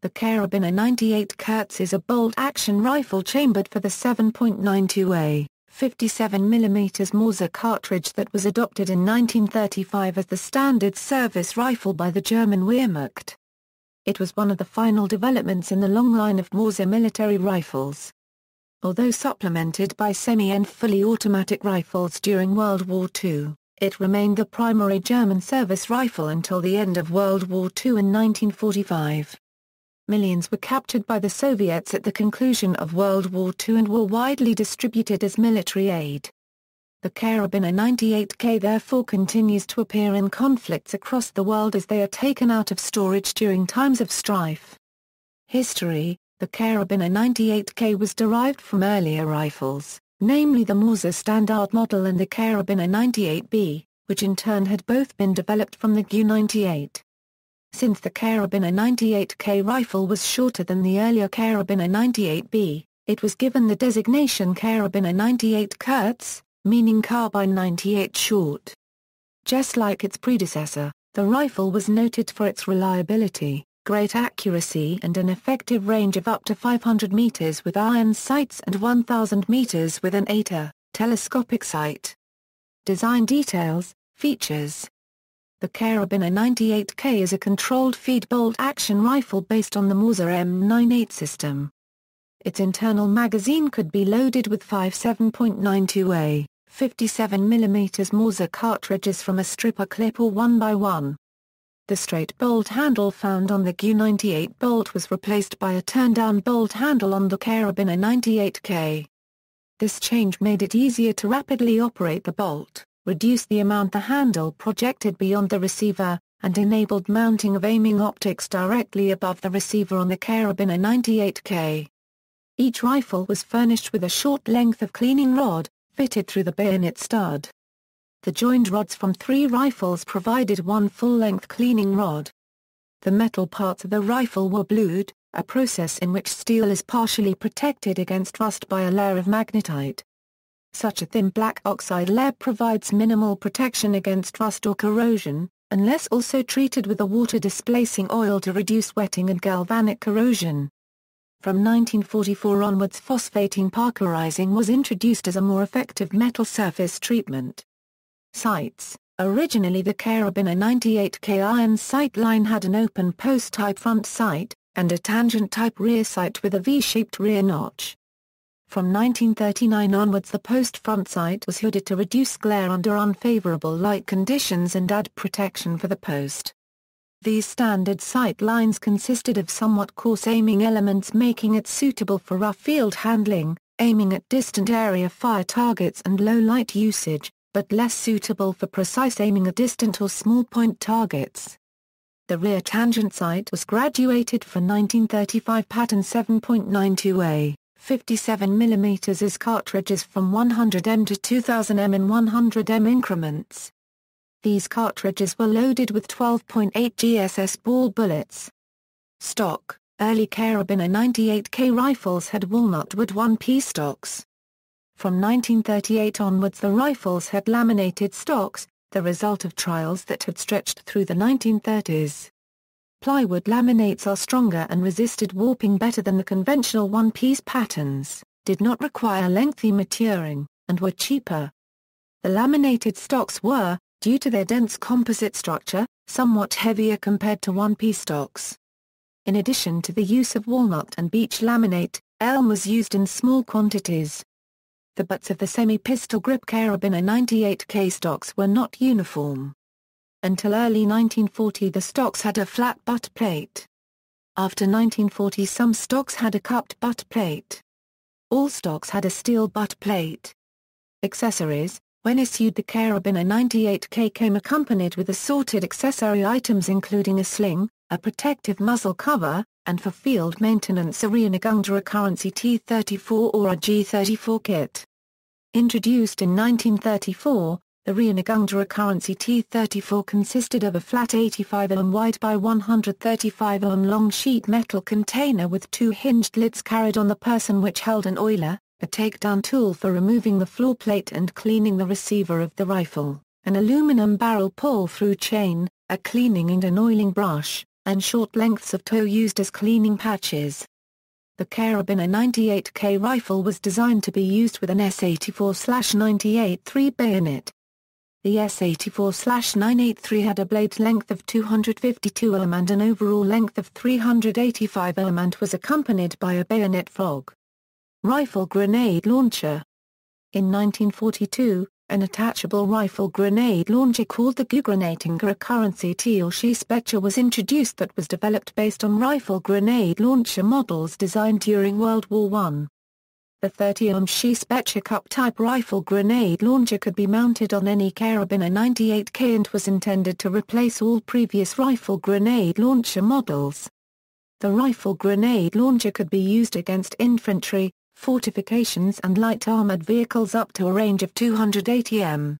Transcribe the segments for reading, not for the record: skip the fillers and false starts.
The Karabiner 98 Kurz is a bolt-action rifle chambered for the 7.92A, 57mm Mauser cartridge that was adopted in 1935 as the standard service rifle by the German Wehrmacht. It was one of the final developments in the long line of Mauser military rifles. Although supplemented by semi- and fully automatic rifles during World War II, it remained the primary German service rifle until the end of World War II in 1945. Millions were captured by the Soviets at the conclusion of World War II and were widely distributed as military aid. The Karabiner 98K therefore continues to appear in conflicts across the world as they are taken out of storage during times of strife. History: the Karabiner 98K was derived from earlier rifles, namely the Mauser Standard model and the Karabiner 98B, which in turn had both been developed from the GU-98. Since the Karabiner 98K rifle was shorter than the earlier Karabiner 98B, it was given the designation Karabiner 98 Kurz, meaning carbine 98 short. Just like its predecessor, the rifle was noted for its reliability, great accuracy and an effective range of up to 500 meters with iron sights and 1,000 meters with an ATA, telescopic sight. Design details, features. The Karabiner 98K is a controlled feed bolt-action rifle based on the Mauser M98 system. Its internal magazine could be loaded with 5 7.92A, 57mm Mauser cartridges from a stripper clip or 1x1. The straight bolt handle found on the GU-98 bolt was replaced by a turn-down bolt handle on the Karabiner 98K. This change made it easier to rapidly operate the bolt, reduced the amount the handle projected beyond the receiver, and enabled mounting of aiming optics directly above the receiver on the Karabiner 98K. Each rifle was furnished with a short length of cleaning rod, fitted through the bayonet stud. The joined rods from 3 rifles provided one full-length cleaning rod. The metal parts of the rifle were blued, a process in which steel is partially protected against rust by a layer of magnetite. Such a thin black oxide layer provides minimal protection against rust or corrosion, unless also treated with a water-displacing oil to reduce wetting and galvanic corrosion. From 1944 onwards, phosphating parkerizing was introduced as a more effective metal surface treatment. Sights: originally the Karabiner 98K iron sight line had an open post-type front sight, and a tangent-type rear sight with a V-shaped rear notch. From 1939 onwards the post-front sight was hooded to reduce glare under unfavorable light conditions and add protection for the post. These standard sight lines consisted of somewhat coarse aiming elements, making it suitable for rough field handling, aiming at distant area fire targets and low light usage, but less suitable for precise aiming at distant or small point targets. The rear tangent sight was graduated for 1935 pattern 7.92A. 57mm as cartridges from 100mm to 2000mm in 100mm increments. These cartridges were loaded with 12.8 GSS ball bullets. Stock: early Karabiner 98K rifles had walnut wood one-piece stocks. From 1938 onwards the rifles had laminated stocks, the result of trials that had stretched through the 1930s. Plywood laminates are stronger and resisted warping better than the conventional one-piece patterns, did not require lengthy maturing, and were cheaper. The laminated stocks were, due to their dense composite structure, somewhat heavier compared to one-piece stocks. In addition to the use of walnut and beech laminate, elm was used in small quantities. The butts of the semi-pistol grip Karabiner 98K stocks were not uniform. Until early 1940 the stocks had a flat butt plate. After 1940 some stocks had a cupped butt plate. All stocks had a steel butt plate. Accessories: when issued the Karabiner 98K came accompanied with assorted accessory items including a sling, a protective muzzle cover, and for field maintenance a Reinigung Currency T34 or a G34 kit. Introduced in 1934, the Reinigung Currency T34 consisted of a flat 85 mm wide by 135 mm long sheet metal container with 2 hinged lids carried on the person which held an oiler, a takedown tool for removing the floor plate and cleaning the receiver of the rifle, an aluminum barrel pull-through chain, a cleaning and an oiling brush, and short lengths of tow used as cleaning patches. The Karabiner 98K rifle was designed to be used with an S84/98-3 bayonet. The S84/983 had a blade length of 252 mm and an overall length of 385 mm and was accompanied by a bayonet frog. Rifle grenade launcher. In 1942, an attachable rifle grenade launcher called the Gugranatinger Currency T/Spetscher was introduced that was developed based on rifle grenade launcher models designed during World War I. The 30 Spetscher Cup-type rifle grenade launcher could be mounted on any Karabiner 98K and was intended to replace all previous rifle grenade launcher models. The rifle grenade launcher could be used against infantry, fortifications and light armored vehicles up to a range of 280 m.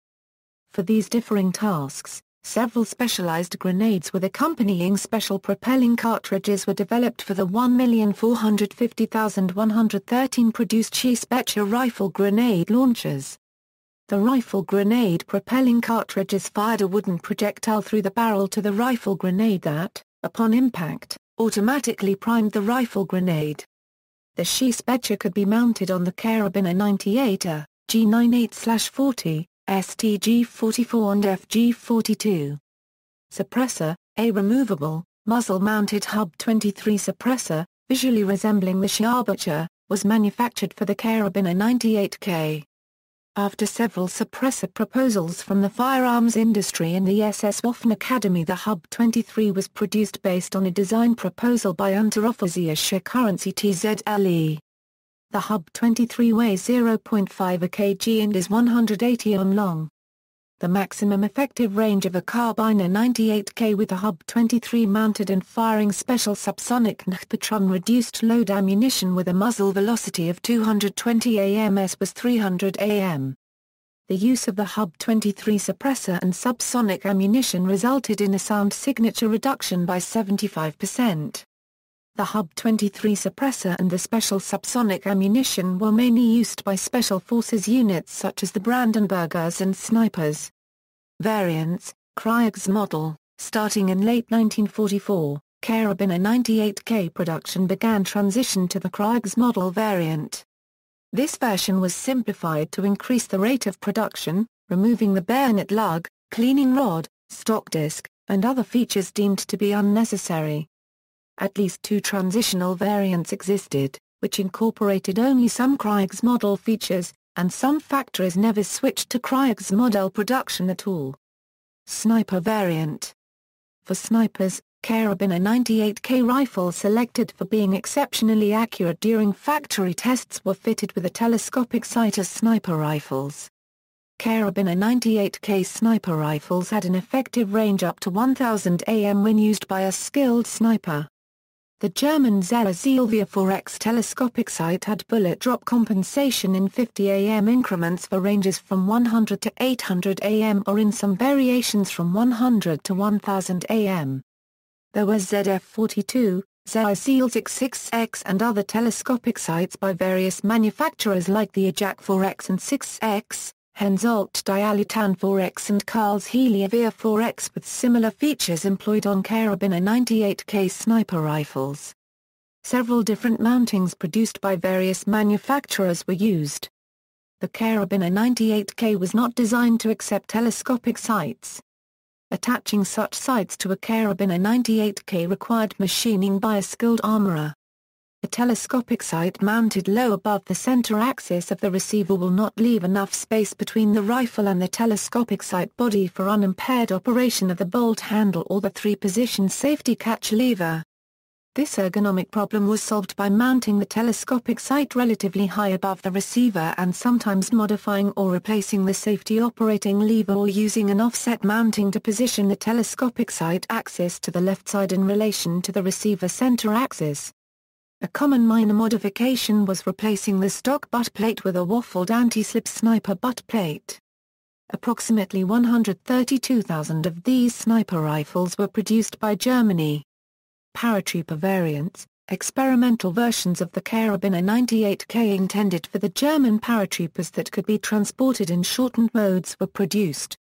For these differing tasks, several specialized grenades with accompanying special propelling cartridges were developed for the 1,450,113 produced Spetscher rifle grenade launchers. The rifle grenade propelling cartridges fired a wooden projectile through the barrel to the rifle grenade that, upon impact, automatically primed the rifle grenade. The Spetscher could be mounted on the Karabiner 98A, G98/40, STG-44 and FG-42. Suppressor, a removable, muzzle-mounted Hub 23 suppressor, visually resembling the Schaubüchse, was manufactured for the Karabiner 98K. After several suppressor proposals from the firearms industry and the SS Waffen Academy, the Hub 23 was produced based on a design proposal by Unteroffiziere Currency TZLE. The Hub 23 weighs 0.5 kg and is 180 mm long. The maximum effective range of a Karabiner 98K with the Hub 23 mounted and firing special subsonic Nchpatron reduced load ammunition with a muzzle velocity of 220 ams was 300 am. The use of the Hub 23 suppressor and subsonic ammunition resulted in a sound signature reduction by 75%. The Hub 23 suppressor and the special subsonic ammunition were mainly used by Special Forces units such as the Brandenburgers and Snipers. Variants, Kriegs model. Starting in late 1944, Karabiner 98K production began transition to the Kriegs model variant. This version was simplified to increase the rate of production, removing the bayonet lug, cleaning rod, stock disc, and other features deemed to be unnecessary. At least two transitional variants existed, which incorporated only some Kriegs model features, and some factories never switched to Kriegs model production at all. Sniper variant. For snipers, Karabiner 98K rifles selected for being exceptionally accurate during factory tests were fitted with a telescopic sight as sniper rifles. Karabiner 98K sniper rifles had an effective range up to 1000 am when used by a skilled sniper. The German Zera Zielvia 4X telescopic sight had bullet drop compensation in 50 am increments for ranges from 100 to 800 am or in some variations from 100 to 1000 am. There were ZF-42, Zera Zielzig 6X and other telescopic sights by various manufacturers like the Ajax 4X and 6X, Hensoldt Dialutan 4X and Karl's Heliovia 4X with similar features employed on Karabiner 98K sniper rifles. Several different mountings produced by various manufacturers were used. The Karabiner 98K was not designed to accept telescopic sights. Attaching such sights to a Karabiner 98K required machining by a skilled armorer. A telescopic sight mounted low above the center axis of the receiver will not leave enough space between the rifle and the telescopic sight body for unimpaired operation of the bolt handle or the three-position safety catch lever. This ergonomic problem was solved by mounting the telescopic sight relatively high above the receiver and sometimes modifying or replacing the safety operating lever or using an offset mounting to position the telescopic sight axis to the left side in relation to the receiver center axis. A common minor modification was replacing the stock butt plate with a waffled anti-slip sniper butt plate. Approximately 132,000 of these sniper rifles were produced by Germany. Paratrooper variants, experimental versions of the Karabiner 98K intended for the German paratroopers that could be transported in shortened modes were produced.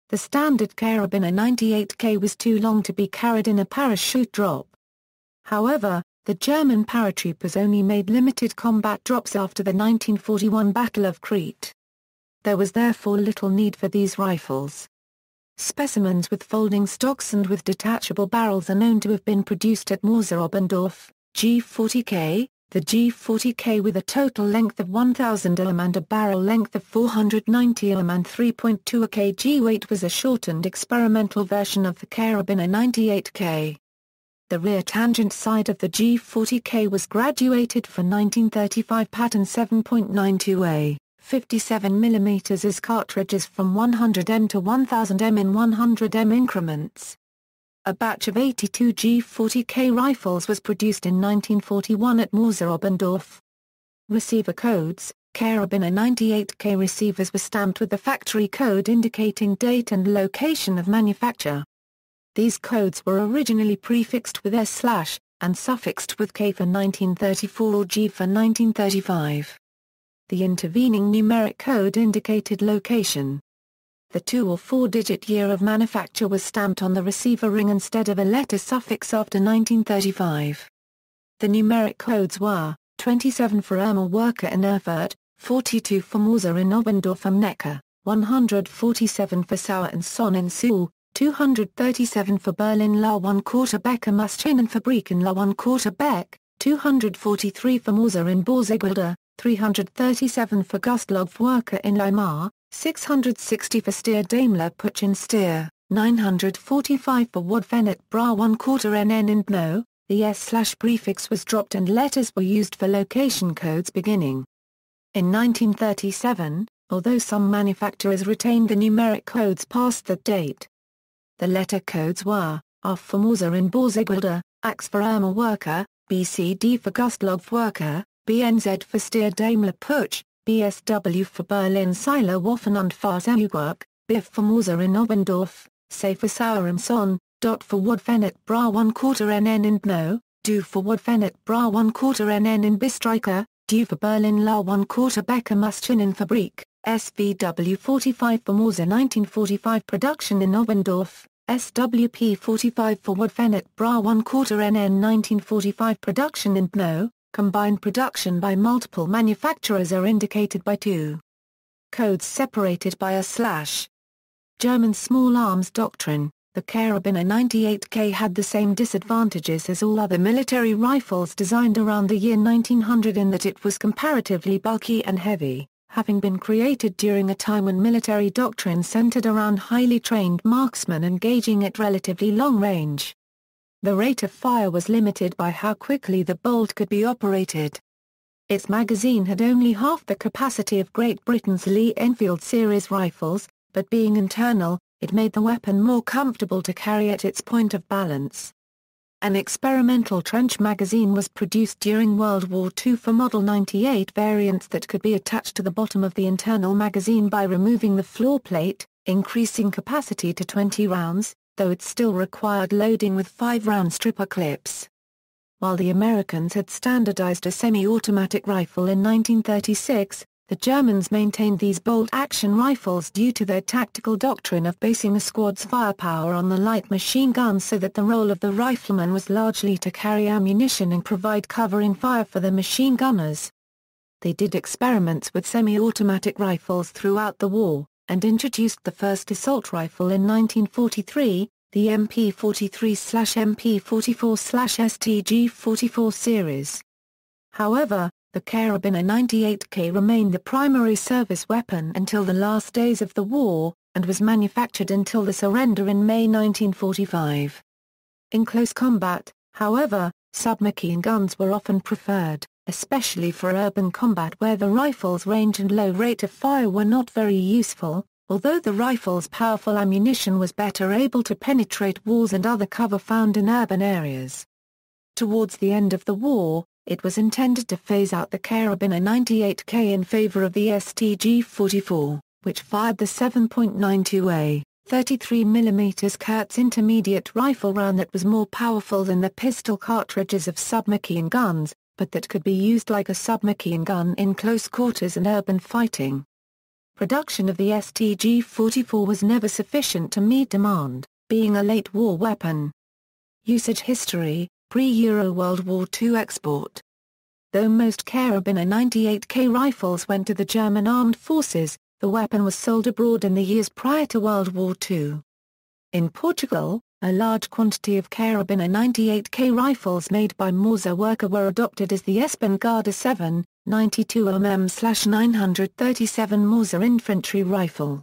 The standard Karabiner 98K was too long to be carried in a parachute drop. However, the German paratroopers only made limited combat drops after the 1941 Battle of Crete. There was therefore little need for these rifles. Specimens with folding stocks and with detachable barrels are known to have been produced at Moser-Oberndorf. G40K, the G40K with a total length of 1,000 mm and a barrel length of 490 mm and 3.2 kg weight, was a shortened experimental version of the Karabiner 98K. The rear tangent side of the G40K was graduated for 1935 pattern 7.92A, 57 mm as cartridges from 100M to 1000M in 100M increments. A batch of 82 G40K rifles was produced in 1941 at Moser-Oberndorf. Receiver codes: Karabiner 98K receivers were stamped with the factory code indicating date and location of manufacture. These codes were originally prefixed with S/ and suffixed with K for 1934 or G for 1935. The intervening numeric code indicated location. The 2- or 4-digit year of manufacture was stamped on the receiver ring instead of a letter suffix after 1935. The numeric codes were 27 for Ermel Werke in Erfurt, 42 for Moser in Oberndorf am Neckar, 147 for Sauer and Son in Suhl, 237 for Berlin La 1/4 Becker Maschinenfabrik in La 1/4 Beck, 243 for Moser in Borsegwalde, 337 for Gustloff Werke in Weimar, 660 for Steyr Daimler Puch in Steyr, 945 for Wadfenet Bra 1/4 NN in Brno. The S/prefix was dropped and letters were used for location codes beginning. In 1937, although some manufacturers retained the numeric codes past that date. The letter codes were AF for Moser in Borsegwalde, AX for Ermel Werke, BCD for Gustloff Werke, BNZ for Steyr Daimler Puch, BSW for Berlin Seiler Waffen und Fahrzeugwerk, BIF for Moser in Oberndorf, SAE for Sauer and Son, DOT for Wadfenet Bra 1/4 NN in Brno, DU for Wadfenet Bra 1/4 NN in Bistreicher, DU for Berlin La 1/4 Becker Maschinenfabrik, SVW 45 for Moser 1945 production in Oberndorf, SWP 45 for Wadfenet Bra 1/4 NN 1945 production in Brno. Combined production by multiple manufacturers are indicated by 2 codes separated by a/. German small arms doctrine. The Karabiner 98K had the same disadvantages as all other military rifles designed around the year 1900 in that it was comparatively bulky and heavy, having been created during a time when military doctrine centered around highly trained marksmen engaging at relatively long range. The rate of fire was limited by how quickly the bolt could be operated. Its magazine had only half the capacity of Great Britain's Lee Enfield series rifles, but being internal, it made the weapon more comfortable to carry at its point of balance. An experimental trench magazine was produced during World War II for Model 98 variants that could be attached to the bottom of the internal magazine by removing the floor plate, increasing capacity to 20 rounds, though it still required loading with 5-round stripper clips. While the Americans had standardized a semi-automatic rifle in 1936, the Germans maintained these bolt-action rifles due to their tactical doctrine of basing a squad's firepower on the light machine guns, so that the role of the rifleman was largely to carry ammunition and provide covering fire for the machine gunners. They did experiments with semi-automatic rifles throughout the war, and introduced the first assault rifle in 1943, the MP43/MP44/STG-44 series. However, the Karabiner 98K remained the primary service weapon until the last days of the war, and was manufactured until the surrender in May 1945. In close combat, however, submachine guns were often preferred, especially for urban combat where the rifle's range and low rate of fire were not very useful, although the rifle's powerful ammunition was better able to penetrate walls and other cover found in urban areas. Towards the end of the war, it was intended to phase out the Karabiner 98K in favor of the STG-44, which fired the 7.92A, 33mm Kurz intermediate rifle round that was more powerful than the pistol cartridges of submachine guns, but that could be used like a submachine gun in close quarters and urban fighting. Production of the STG-44 was never sufficient to meet demand, being a late war weapon. Usage history, pre-Euro World War II export. Though most Karabiner 98K rifles went to the German armed forces, the weapon was sold abroad in the years prior to World War II. In Portugal, a large quantity of Karabiner 98K rifles made by Mauser Werke were adopted as the Espingarda 7, 92mm/937 Mauser infantry rifle.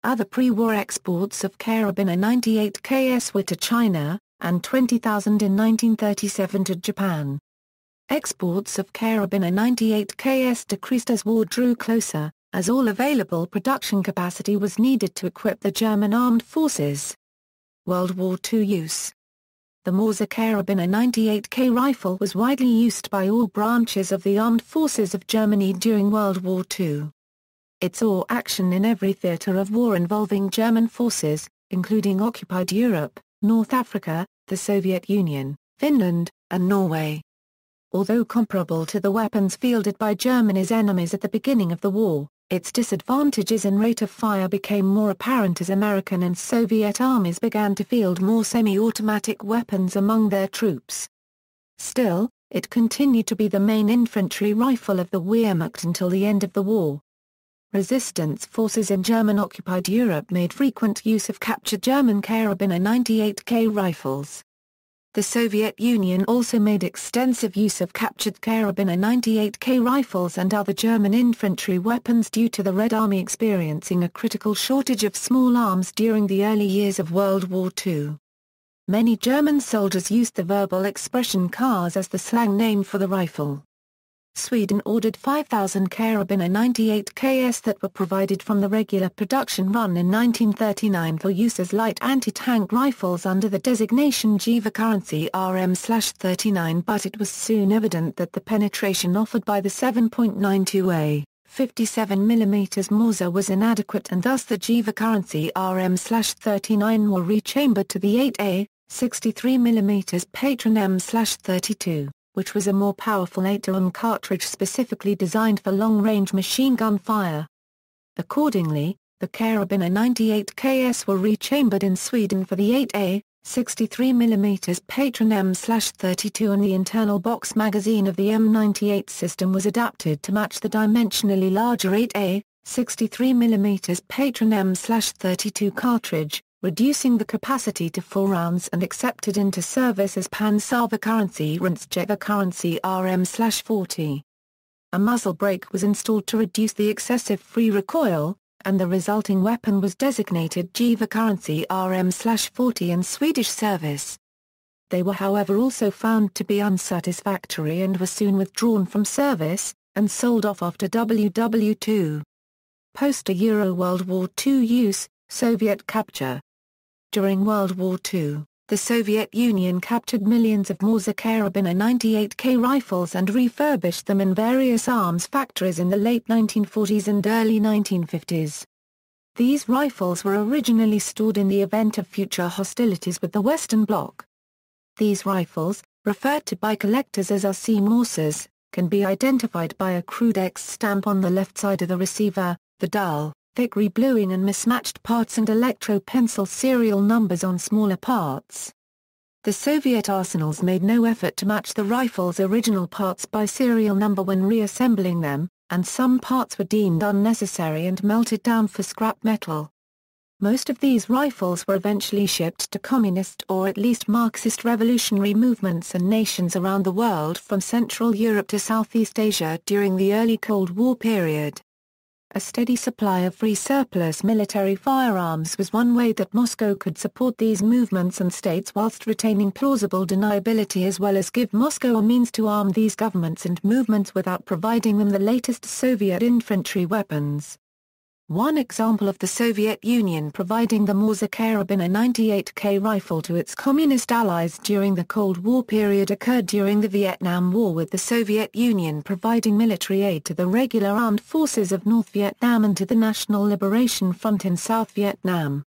Other pre-war exports of Karabiner 98KS were to China, and 20,000 in 1937 to Japan. Exports of Karabiner 98KS decreased as war drew closer, as all available production capacity was needed to equip the German armed forces. World War II use. The Mauser Karabiner 98K rifle was widely used by all branches of the armed forces of Germany during World War II. It saw action in every theater of war involving German forces, including occupied Europe, North Africa, the Soviet Union, Finland, and Norway. Although comparable to the weapons fielded by Germany's enemies at the beginning of the war, its disadvantages in rate of fire became more apparent as American and Soviet armies began to field more semi-automatic weapons among their troops. Still, it continued to be the main infantry rifle of the Wehrmacht until the end of the war. Resistance forces in German-occupied Europe made frequent use of captured German Karabiner 98K rifles. The Soviet Union also made extensive use of captured Karabiner 98K rifles and other German infantry weapons due to the Red Army experiencing a critical shortage of small arms during the early years of World War II. Many German soldiers used the verbal expression "Kars" as the slang name for the rifle. Sweden ordered 5,000 Karabiner 98KS that were provided from the regular production run in 1939 for use as light anti-tank rifles under the designation Gevekurancey RM/39, but it was soon evident that the penetration offered by the 7.92A, 57mm Mauser was inadequate, and thus the Gevekurancey RM/39 were rechambered to the 8A, 63mm Patron M/32. Which was a more powerful 8mm cartridge specifically designed for long-range machine gun fire. Accordingly, the Karabiner 98KS were rechambered in Sweden for the 8A, 63mm Patron M/32, and the internal box magazine of the M98 system was adapted to match the dimensionally larger 8A, 63mm Patron M/32 cartridge, reducing the capacity to 4 rounds, and accepted into service as Panzerverband RM/40. A muzzle brake was installed to reduce the excessive free recoil, and the resulting weapon was designated Gevekurancey RM/40 in Swedish service. They were however also found to be unsatisfactory and were soon withdrawn from service, and sold off after WW2. Post-Euro World War II use, Soviet capture. During World War II, the Soviet Union captured millions of Mauser Karabiner 98K rifles and refurbished them in various arms factories in the late 1940s and early 1950s. These rifles were originally stored in the event of future hostilities with the Western Bloc. These rifles, referred to by collectors as RC Mausers, can be identified by a crude X stamp on the left side of the receiver, the dial, thick rebluing and mismatched parts, and electro-pencil serial numbers on smaller parts. The Soviet arsenals made no effort to match the rifle's original parts by serial number when reassembling them, and some parts were deemed unnecessary and melted down for scrap metal. Most of these rifles were eventually shipped to communist or at least Marxist revolutionary movements and nations around the world from Central Europe to Southeast Asia during the early Cold War period. A steady supply of free surplus military firearms was one way that Moscow could support these movements and states whilst retaining plausible deniability, as well as give Moscow a means to arm these governments and movements without providing them the latest Soviet infantry weapons. One example of the Soviet Union providing the Mauser Karabiner 98K rifle to its communist allies during the Cold War period occurred during the Vietnam War, with the Soviet Union providing military aid to the regular armed forces of North Vietnam and to the National Liberation Front in South Vietnam.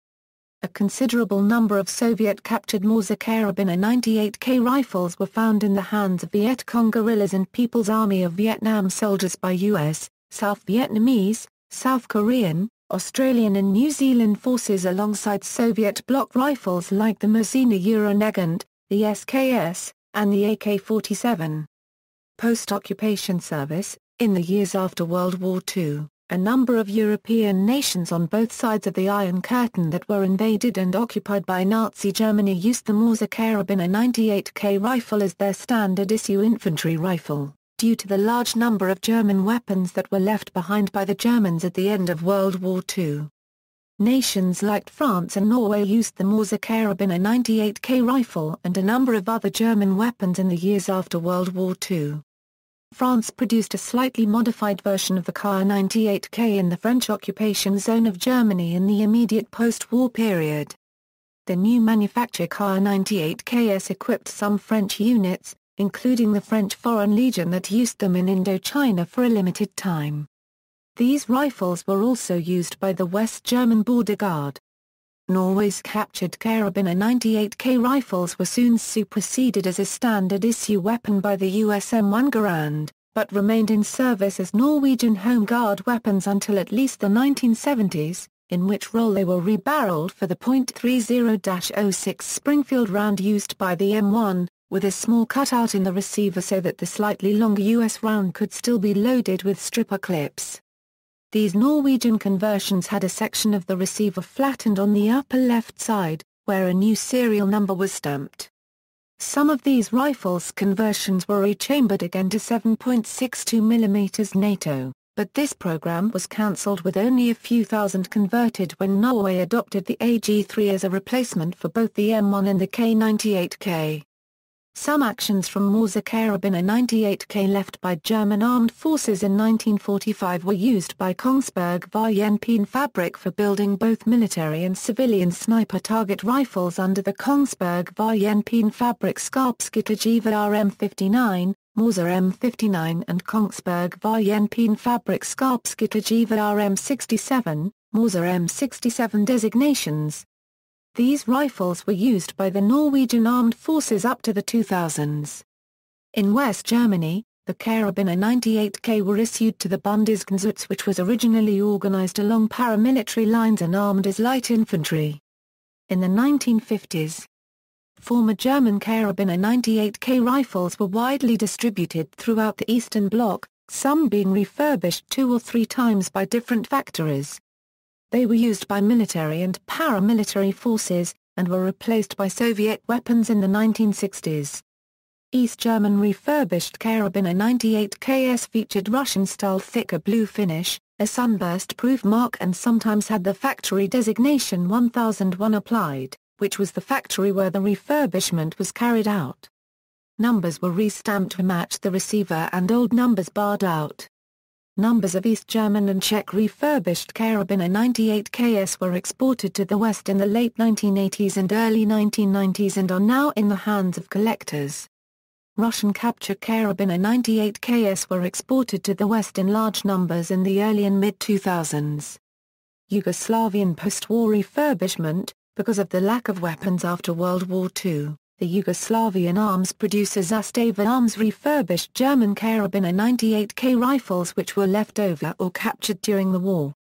A considerable number of Soviet-captured Mauser Karabiner 98K rifles were found in the hands of Viet Cong guerrillas and People's Army of Vietnam soldiers by U.S., South Vietnamese, South Korean, Australian and New Zealand forces alongside Soviet bloc rifles like the Mosin Euronegant, the SKS, and the AK-47. Post-occupation service. In the years after World War II, a number of European nations on both sides of the Iron Curtain that were invaded and occupied by Nazi Germany used the Mauser Karabiner 98K rifle as their standard-issue infantry rifle, due to the large number of German weapons that were left behind by the Germans at the end of World War II. Nations like France and Norway used the Mauser Karabiner 98K rifle and a number of other German weapons in the years after World War II. France produced a slightly modified version of the Kar 98K in the French occupation zone of Germany in the immediate post-war period. The new manufacture Kar 98KS equipped some French units, including the French Foreign Legion that used them in Indochina for a limited time. These rifles were also used by the West German Border Guard. Norway's captured Karabiner 98K rifles were soon superseded as a standard-issue weapon by the US M1 Garand, but remained in service as Norwegian Home Guard weapons until at least the 1970s, in which role they were rebarreled for the .30-06 Springfield round used by the M1, with a small cutout in the receiver so that the slightly longer US round could still be loaded with stripper clips. These Norwegian conversions had a section of the receiver flattened on the upper left side, where a new serial number was stamped. Some of these rifles' conversions were rechambered again to 7.62 mm NATO, but this program was cancelled with only a few thousand converted when Norway adopted the AG-3 as a replacement for both the M1 and the K98K. Some actions from Mauser Karabiner 98K left by German armed forces in 1945 were used by Kongsberg Vajenpine for building both military and civilian sniper target rifles under the Kongsberg Vajenpine Skarpskyttergevær RM59, Mauser M59 and Kongsberg Vajenpine Skarpskyttergevær RM67, Mauser M67 designations. These rifles were used by the Norwegian armed forces up to the 2000s. In West Germany, the Karabiner 98K were issued to the Bundesgrenzschutz, which was originally organized along paramilitary lines and armed as light infantry. In the 1950s, former German Karabiner 98K rifles were widely distributed throughout the Eastern Bloc, some being refurbished 2 or 3 times by different factories. They were used by military and paramilitary forces, and were replaced by Soviet weapons in the 1960s. East German refurbished Karabiner 98KS featured Russian-style thicker blue finish, a sunburst-proof mark and sometimes had the factory designation 1001 applied, which was the factory where the refurbishment was carried out. Numbers were re-stamped to match the receiver and old numbers barred out. Numbers of East German and Czech refurbished Karabiner 98KS were exported to the West in the late 1980s and early 1990s and are now in the hands of collectors. Russian captured Karabiner 98KS were exported to the West in large numbers in the early and mid-2000s. Yugoslavian post-war refurbishment. Because of the lack of weapons after World War II, the Yugoslavian arms producer Zastava Arms refurbished German Karabiner 98K rifles which were left over or captured during the war.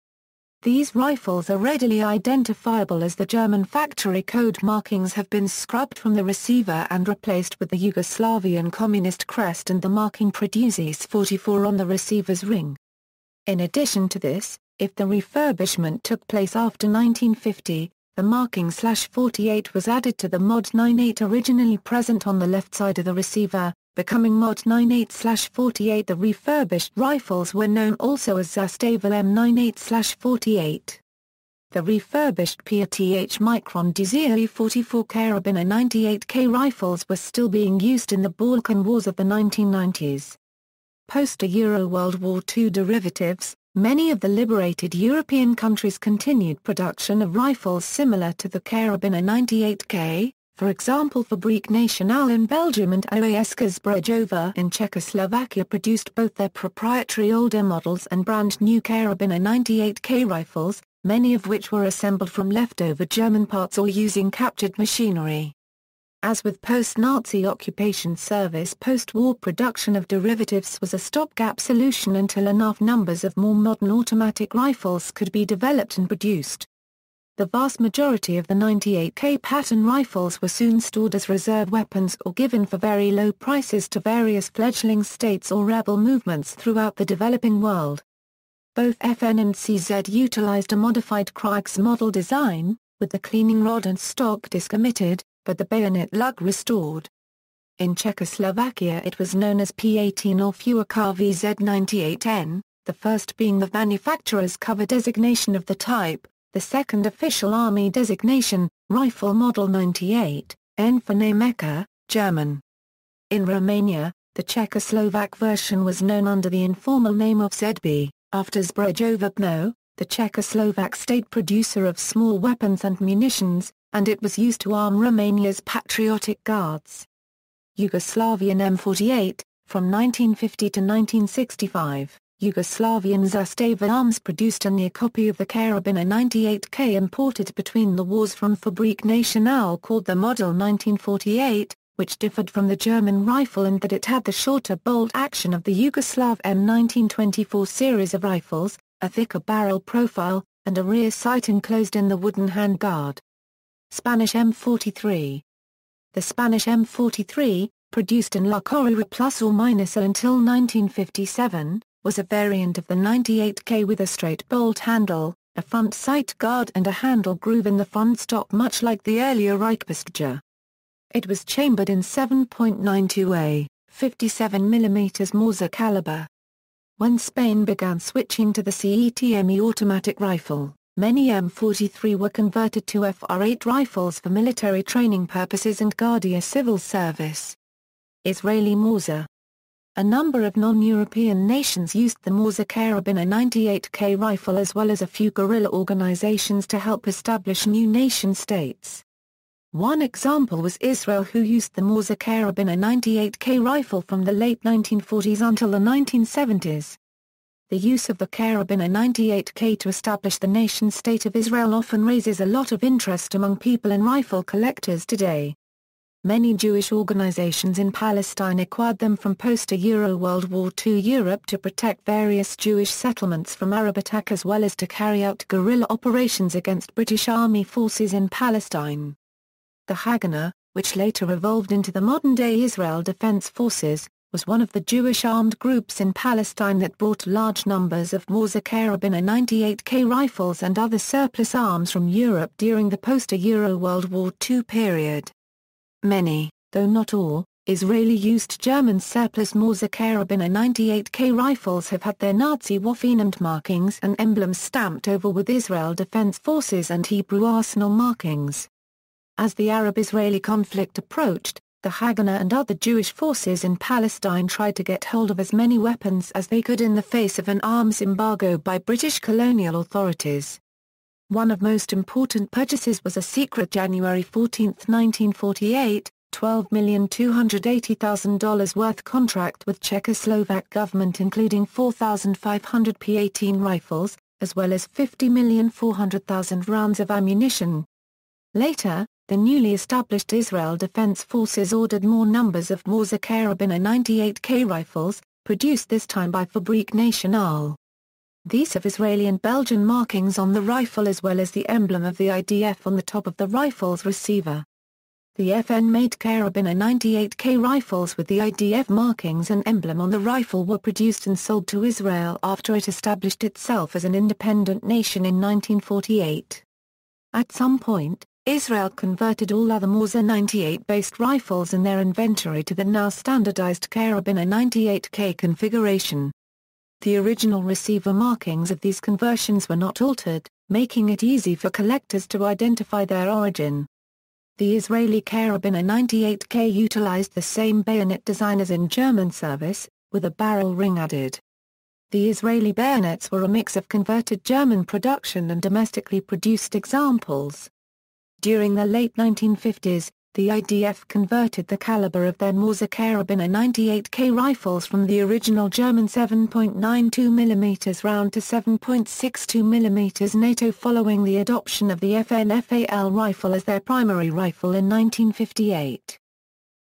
These rifles are readily identifiable as the German factory code markings have been scrubbed from the receiver and replaced with the Yugoslavian communist crest and the marking Produces 44 on the receiver's ring. In addition to this, if the refurbishment took place after 1950, the marking /48 was added to the Mod 98 originally present on the left side of the receiver, becoming Mod 98/48. The refurbished rifles were known also as Zastava M98/48. The refurbished PATH Micron DZ 44 Karabiner 98K rifles were still being used in the Balkan Wars of the 1990s. Post-Euro World War II derivatives. Many of the liberated European countries continued production of rifles similar to the Karabiner 98K, for example Fabrique Nationale in Belgium and OASK Zbrojova in Czechoslovakia produced both their proprietary older models and brand new Karabiner 98K rifles, many of which were assembled from leftover German parts or using captured machinery. As with post-Nazi occupation service, post-war production of derivatives was a stopgap solution until enough numbers of more modern automatic rifles could be developed and produced. The vast majority of the 98K pattern rifles were soon stored as reserve weapons or given for very low prices to various fledgling states or rebel movements throughout the developing world. Both FN and CZ utilized a modified Kriegs model design, with the cleaning rod and stock disc omitted, but the bayonet lug restored. In Czechoslovakia it was known as P18 or fewer KVZ98N, the first being the manufacturer's cover designation of the type, the second official army designation, Rifle Model 98, N for Nemeka, German. In Romania, the Czechoslovak version was known under the informal name of ZB, after Zbrojovno, the Czechoslovak state producer of small weapons and munitions, and it was used to arm Romania's patriotic guards. Yugoslavian M48, from 1950 to 1965, Yugoslavian Zastava arms produced a near copy of the Karabiner 98K imported between the wars from Fabrik Nacional called the Model 1948, which differed from the German rifle in that it had the shorter bolt action of the Yugoslav M1924 series of rifles, a thicker barrel profile, and a rear sight enclosed in the wooden handguard. Spanish M43. The Spanish M43, produced in La Correa plus or minus until 1957, was a variant of the 98K with a straight bolt handle, a front sight guard and a handle groove in the front stock much like the earlier Reichsbestger. It was chambered in 7.92A, 57mm Mauser caliber. When Spain began switching to the CETME automatic rifle, many M43 were converted to FR8 rifles for military training purposes and Guardia Civil service. Israeli Mauser. A number of non-European nations used the Mauser Karabiner 98K rifle as well as a few guerrilla organizations to help establish new nation-states. One example was Israel, who used the Mauser Karabiner 98K rifle from the late 1940s until the 1970s. The use of the Karabiner 98K to establish the nation-state of Israel often raises a lot of interest among people and rifle collectors today. Many Jewish organizations in Palestine acquired them from post-Euro World War II Europe to protect various Jewish settlements from Arab attack as well as to carry out guerrilla operations against British Army forces in Palestine. The Haganah, which later evolved into the modern-day Israel Defense Forces, was one of the Jewish armed groups in Palestine that brought large numbers of Mauser Karabiner 98K rifles and other surplus arms from Europe during the post-Euro World War II period. Many, though not all, Israeli-used German surplus Mauser Karabiner 98K rifles have had their Nazi Waffenamt markings and emblems stamped over with Israel Defense Forces and Hebrew Arsenal markings. As the Arab-Israeli conflict approached, the Haganah and other Jewish forces in Palestine tried to get hold of as many weapons as they could in the face of an arms embargo by British colonial authorities. One of most important purchases was a secret January 14, 1948, $12,280,000 worth contract with Czechoslovak government including 4,500 P-18 rifles, as well as 50,400,000 rounds of ammunition. Later, the newly established Israel Defense Forces ordered more numbers of Mauser Karabiner 98K rifles, produced this time by Fabrik Nacional. These have Israeli and Belgian markings on the rifle as well as the emblem of the IDF on the top of the rifle's receiver. The FN-made Karabiner 98K rifles with the IDF markings and emblem on the rifle were produced and sold to Israel after it established itself as an independent nation in 1948. At some point, Israel converted all other Mauser 98-based rifles in their inventory to the now standardized Karabiner 98K configuration. The original receiver markings of these conversions were not altered, making it easy for collectors to identify their origin. The Israeli Karabiner 98K utilized the same bayonet design as in German service, with a barrel ring added. The Israeli bayonets were a mix of converted German production and domestically produced examples. During the late 1950s, the IDF converted the caliber of their Mauser Karabiner 98K rifles from the original German 7.92mm round to 7.62mm NATO following the adoption of the FN-FAL rifle as their primary rifle in 1958.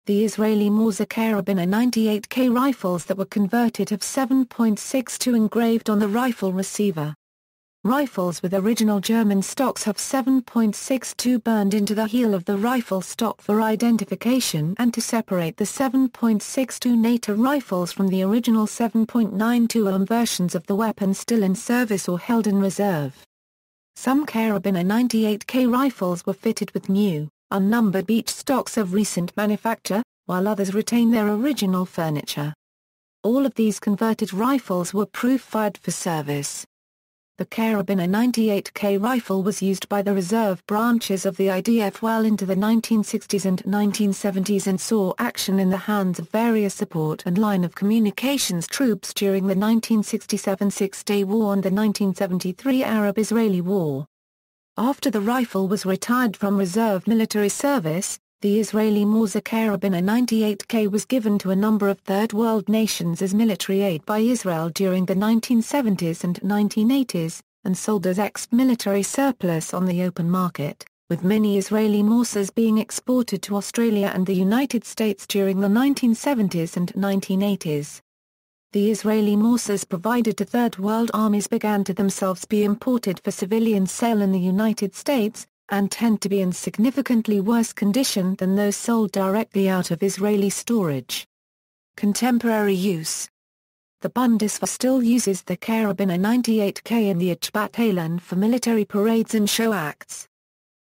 The Israeli Mauser Karabiner 98K rifles that were converted have 7.62 engraved on the rifle receiver. Rifles with original German stocks have 7.62 burned into the heel of the rifle stock for identification and to separate the 7.62 NATO rifles from the original 7.92 versions of the weapon still in service or held in reserve. Some Karabiner 98K rifles were fitted with new, unnumbered beach stocks of recent manufacture, while others retain their original furniture. All of these converted rifles were proof-fired for service. The Karabiner 98K rifle was used by the reserve branches of the IDF well into the 1960s and 1970s and saw action in the hands of various support and line of communications troops during the 1967 Six-Day War and the 1973 Arab-Israeli War. After the rifle was retired from reserve military service, the Israeli Mauser Karabiner 98K was given to a number of Third World nations as military aid by Israel during the 1970s and 1980s, and sold as ex-military surplus on the open market, with many Israeli Mausers being exported to Australia and the United States during the 1970s and 1980s. The Israeli Mausers provided to Third World armies began to themselves be imported for civilian sale in the United States, and tend to be in significantly worse condition than those sold directly out of Israeli storage. Contemporary use. The Bundeswehr still uses the Karabiner 98K in the Achbat Eilan for military parades and show acts.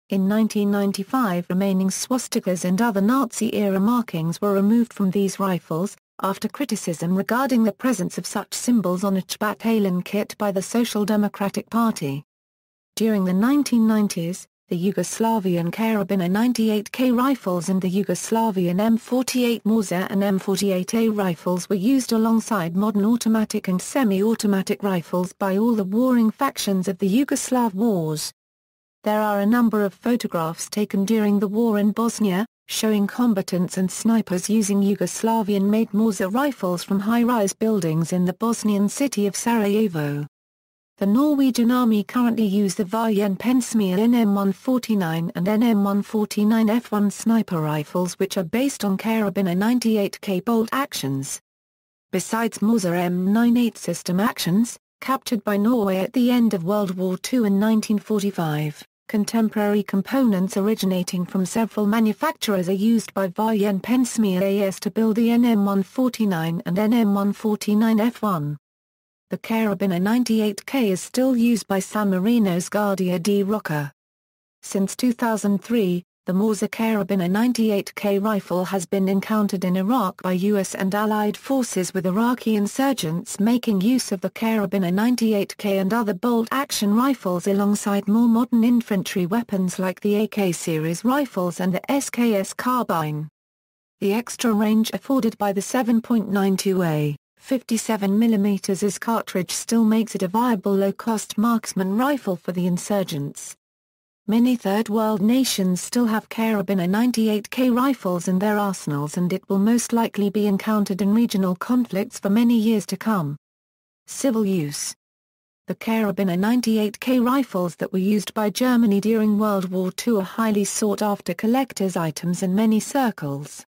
In 1995 remaining swastikas and other Nazi-era markings were removed from these rifles, after criticism regarding the presence of such symbols on Achbat Eilan kit by the Social Democratic Party. During the 1990s, the Yugoslavian Karabiner 98K rifles and the Yugoslavian M48 Mauser and M48A rifles were used alongside modern automatic and semi-automatic rifles by all the warring factions of the Yugoslav wars. There are a number of photographs taken during the war in Bosnia, showing combatants and snipers using Yugoslavian-made Mauser rifles from high-rise buildings in the Bosnian city of Sarajevo. The Norwegian Army currently use the Vågen-Pensmia NM149 and NM149F1 sniper rifles which are based on Karabiner 98K bolt actions. Besides Mauser M98 system actions, captured by Norway at the end of World War II in 1945, contemporary components originating from several manufacturers are used by Vågen-Pensmia AS to build the NM149 and NM149F1. The Karabiner 98K is still used by San Marino's Guardia di Rocca. Since 2003, the Mauser Karabiner 98K rifle has been encountered in Iraq by U.S. and Allied forces with Iraqi insurgents making use of the Karabiner 98K and other bolt-action rifles alongside more modern infantry weapons like the AK series rifles and the SKS carbine. The extra range afforded by the 7.92A 57mm is cartridge still makes it a viable low-cost marksman rifle for the insurgents. Many Third World nations still have Karabiner 98K rifles in their arsenals and it will most likely be encountered in regional conflicts for many years to come. Civil use. The Karabiner 98K rifles that were used by Germany during World War II are highly sought-after collector's items in many circles.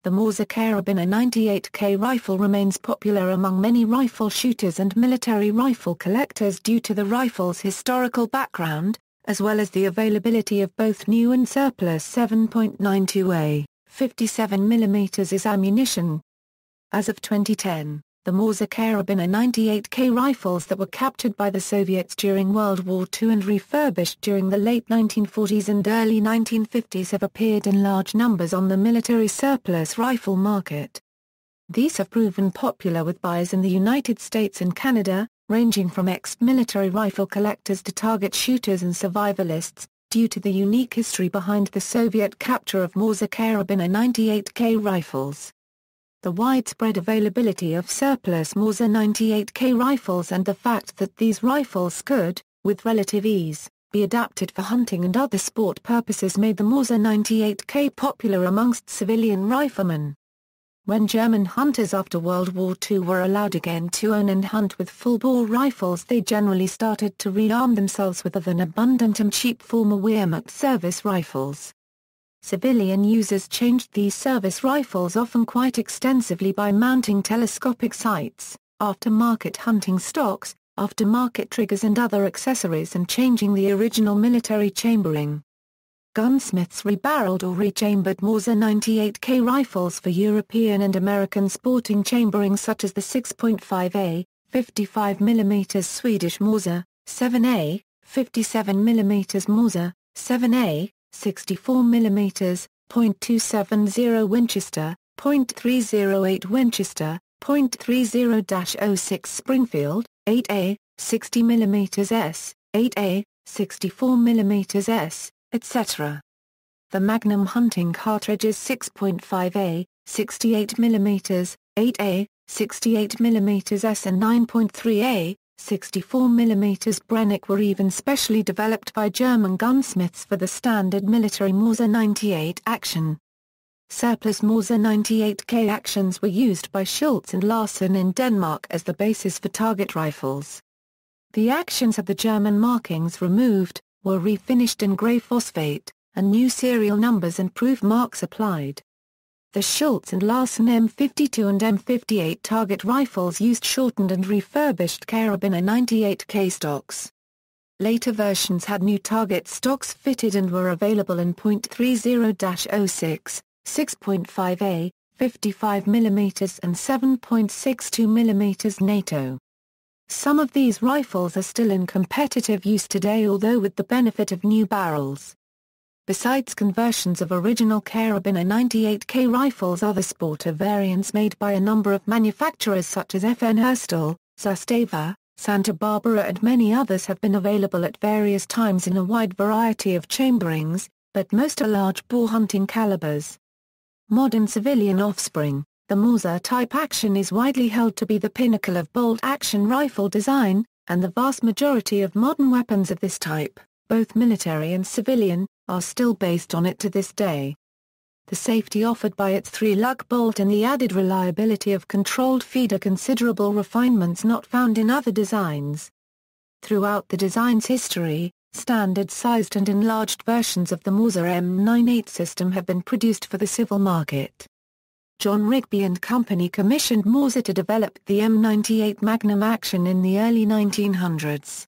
The Mauser Karabiner 98K rifle remains popular among many rifle shooters and military rifle collectors due to the rifle's historical background, as well as the availability of both new and surplus 7.92A, 57mm is ammunition. As of 2010, the Mauser Karabiner 98K rifles that were captured by the Soviets during World War II and refurbished during the late 1940s and early 1950s have appeared in large numbers on the military surplus rifle market. These have proven popular with buyers in the United States and Canada, ranging from ex-military rifle collectors to target shooters and survivalists, due to the unique history behind the Soviet capture of Mauser Karabiner 98K rifles. The widespread availability of surplus Mauser 98K rifles and the fact that these rifles could, with relative ease, be adapted for hunting and other sport purposes made the Mauser 98K popular amongst civilian riflemen. When German hunters after World War II were allowed again to own and hunt with full-bore rifles, they generally started to rearm themselves with other than abundant and cheap former Wehrmacht service rifles. Civilian users changed these service rifles often quite extensively by mounting telescopic sights, aftermarket hunting stocks, aftermarket triggers and other accessories, and changing the original military chambering. Gunsmiths rebarreled or rechambered Mauser 98K rifles for European and American sporting chambering, such as the 6.5A, 55mm Swedish Mauser, 7A, 57mm Mauser, 7A, 64mm, .270 Winchester, .308 Winchester, .30-06 Springfield, 8A, 60mm S, 8A, 64mm S, etc. The Magnum hunting cartridges 6.5A, 68mm, 8A, 68mm S and 9.3A, 64mm Brennick were even specially developed by German gunsmiths for the standard military Mauser 98 action. Surplus Mauser 98K actions were used by Schultz and Larsen in Denmark as the basis for target rifles. The actions had the German markings removed, were refinished in grey phosphate, and new serial numbers and proof marks applied. The Schultz and Larsen M52 and M58 target rifles used shortened and refurbished Karabiner 98K stocks. Later versions had new target stocks fitted and were available in .30-06, 6.5A, 55mm and 7.62mm NATO. Some of these rifles are still in competitive use today, although with the benefit of new barrels. Besides conversions of original Karabiner 98K rifles, other sporter variants made by a number of manufacturers such as FN Herstal, Zastava, Santa Barbara and many others have been available at various times in a wide variety of chamberings, but most are large-bore hunting calibers. Modern civilian offspring, the Mauser type action is widely held to be the pinnacle of bolt-action rifle design, and the vast majority of modern weapons of this type, both military and civilian, are still based on it to this day. The safety offered by its 3-lug bolt and the added reliability of controlled feed are considerable refinements not found in other designs. Throughout the design's history, standard-sized and enlarged versions of the Mauser M98 system have been produced for the civil market. John Rigby and Company commissioned Mauser to develop the M98 Magnum action in the early 1900s.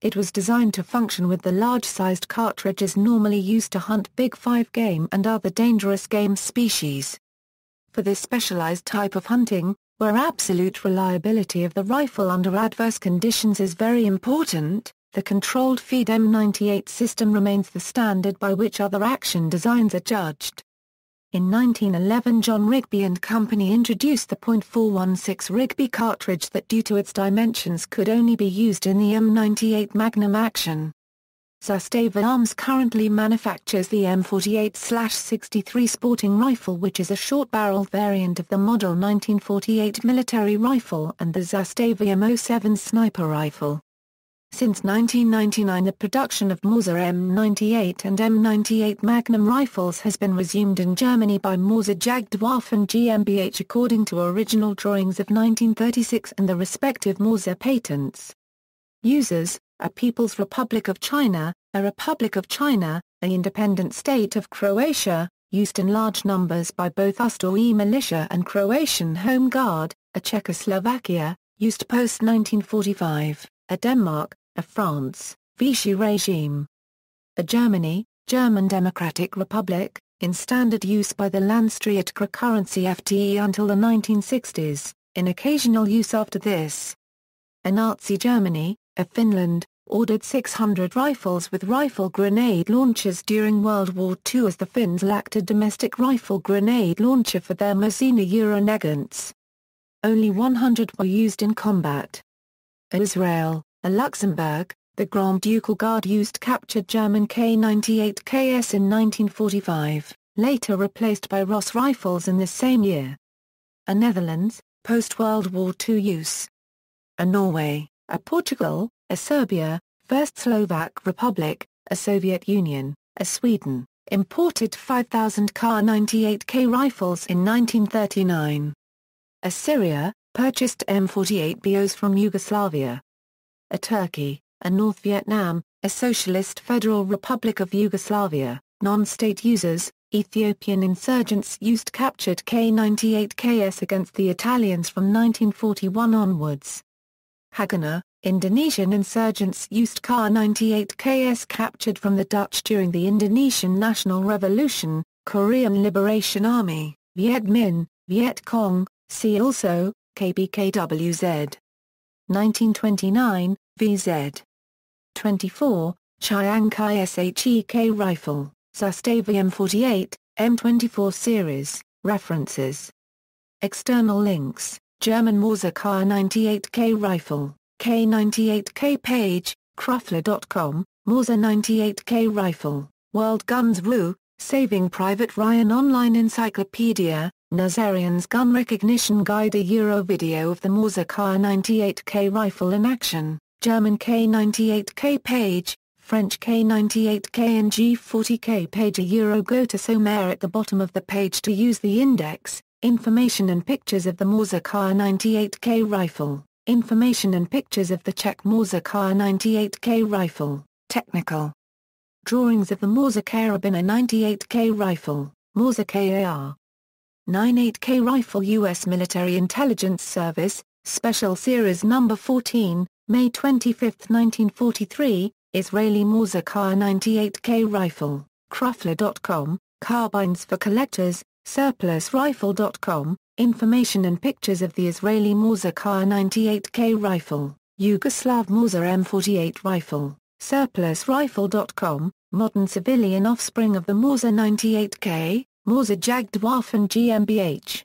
It was designed to function with the large-sized cartridges normally used to hunt big 5 game and other dangerous game species. For this specialized type of hunting, where absolute reliability of the rifle under adverse conditions is very important, the controlled feed M98 system remains the standard by which other action designs are judged. In 1911, John Rigby and Company introduced the .416 Rigby cartridge that, due to its dimensions, could only be used in the M98 Magnum action. Zastava Arms currently manufactures the M48/63 sporting rifle, which is a short-barreled variant of the model 1948 military rifle, and the Zastava M07 sniper rifle. Since 1999, the production of Mauser M98 and M98 Magnum rifles has been resumed in Germany by Mauser Jagdwaffen GmbH according to original drawings of 1936 and the respective Mauser patents. Users: a People's Republic of China, a Republic of China, an independent state of Croatia, used in large numbers by both Ustoe militia and Croatian Home Guard, a Czechoslovakia, used post-1945, a Denmark, a France, Vichy regime. A Germany, German Democratic Republic, in standard use by the Landstreitkräfte currency FTE until the 1960s, in occasional use after this. A Nazi Germany, a Finland, ordered 600 rifles with rifle grenade launchers during World War II as the Finns lacked a domestic rifle grenade launcher for their Mosin Euronegants. Only 100 were used in combat. Israel, a Luxembourg, the Grand Ducal Guard used captured German K98KS in 1945, later replaced by Ross rifles in the same year. A Netherlands, post-World War II use. A Norway, a Portugal, a Serbia, First Slovak Republic, a Soviet Union, a Sweden, imported 5,000 Kar-98K rifles in 1939. Assyria, purchased M48BOs from Yugoslavia. A Turkey, a North Vietnam, a Socialist Federal Republic of Yugoslavia, non-state users, Ethiopian insurgents used captured K-98Ks against the Italians from 1941 onwards. Haganah, Indonesian insurgents used Kar-98Ks captured from the Dutch during the Indonesian National Revolution, Korean Liberation Army, Viet Minh, Viet Cong, see also, KBKWZ. 1929, VZ. 24, Chiangkai SHEK rifle, Zastava M48, M24 series, references. External links, German Mauser Kar-98K rifle, K98K page, Krufler.com, Mauser 98K rifle, World Guns RU, Saving Private Ryan online encyclopedia, Nazarian's Gun Recognition Guide. A video of the Mauser Kar-98K rifle in action, German K98K page, French K98K and G40K page. Go to Somair at the bottom of the page to use the index, information and pictures of the Mauser Kar-98K rifle, information and pictures of the Czech Mauser Kar-98K rifle, technical. Drawings of the Mauser Karabiner 98K rifle, Mauser KAR 98K rifle. U.S. Military Intelligence Service, Special Series No. 14, May 25, 1943, Israeli Mauser Kar-98K rifle, Krufler.com, Carbines for Collectors, SurplusRifle.com, information and pictures of the Israeli Mauser Kar-98K rifle, Yugoslav Mauser M48 rifle, SurplusRifle.com, modern civilian offspring of the Mauser 98K, Mauser Jagdwaffen GmbH.